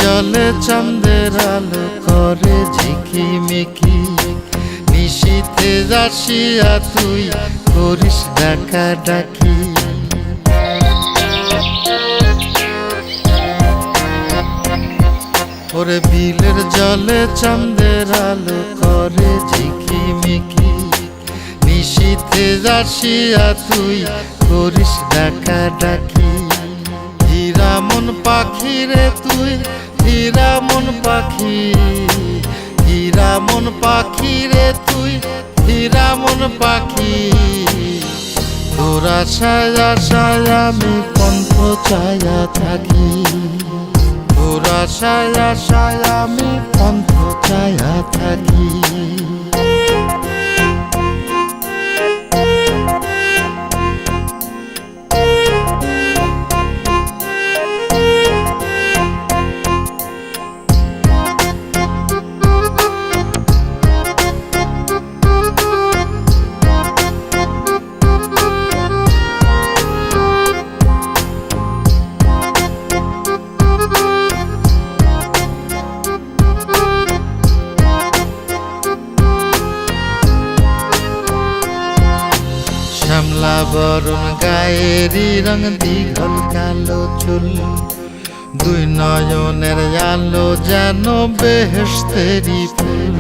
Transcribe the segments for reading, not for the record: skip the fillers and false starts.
জলে চাঁদের আলো করে ঝিকিমিকি, নিশীথে আসিয়া তুই করিস ডাকা ডাকি। ওরে বিলের জলে চাঁদের আলো করে ঝিকিমিকি, নিশীথে আসিয়া তুই করিস ডাকা ডাকি। হীরা মন পাখি রে তুই, হীরা মন পাখি, হীরা মন পাখি রে তুই, হীরা মন পাখি। তোর আশায় আশায় আমি কণ্ঠ চায়া থাকি, তোর আশায় আশায় আমি কণ্ঠ চায়া থাকি। শ্যামলা বরণ গায়েরই রং, দীঘল কালো চুল, দুই নয়নের আলো যেন বেহেশতেরি ফুল।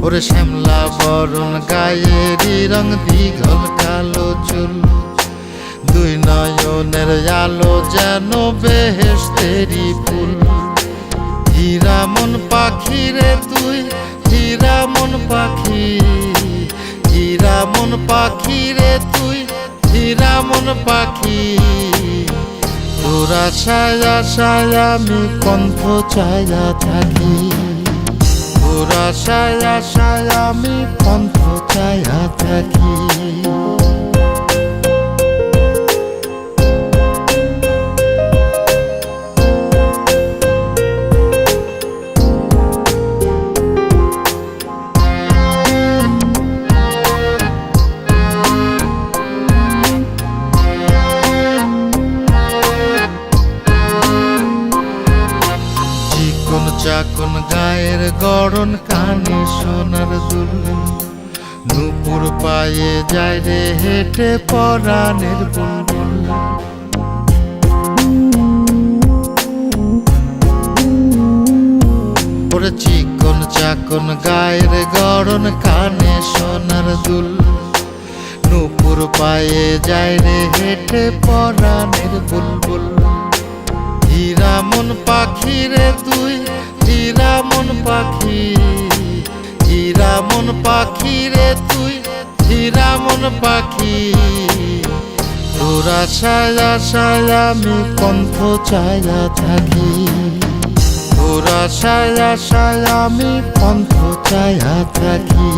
ওরে শ্যামলা বরণ গায়েরই রং, দীঘল কালো চুল, দুই নয়নের আলো যেন বেহেশতেরি ফুল। হীরা মন পাখি রে তুই, হীরা মন পাখি, হীরা মন পাখি রে তুই, হীরা মন পাখি। তোর আশায় আশায় আমি কণ্ঠ চায়া থাকি, তোর আশায় আশায় আমি কণ্ঠ চায়া থাকি। চাকন গায়ের গড়ন, কানে সোনার দুল, নুপুর পায়ে যায় রে হেঁটে পরাণের বুলবুল। ওরে চিকন চাকন গায়ের গড়ন, কানে সোনার দুল, নুপুর পায়ে যায় রে হেঁটে পরাণের বুলবুল। হীরা মন পাখি রে তুই, হীরা মন পাখি, হীরা মন পাখি রে তুই, হীরা মন পাখি। তোর আশায় আশায় আমি কণ্ঠ চায়া থাকি, তোর আশায় আশায় আমি কণ্ঠ চায়া থাকি।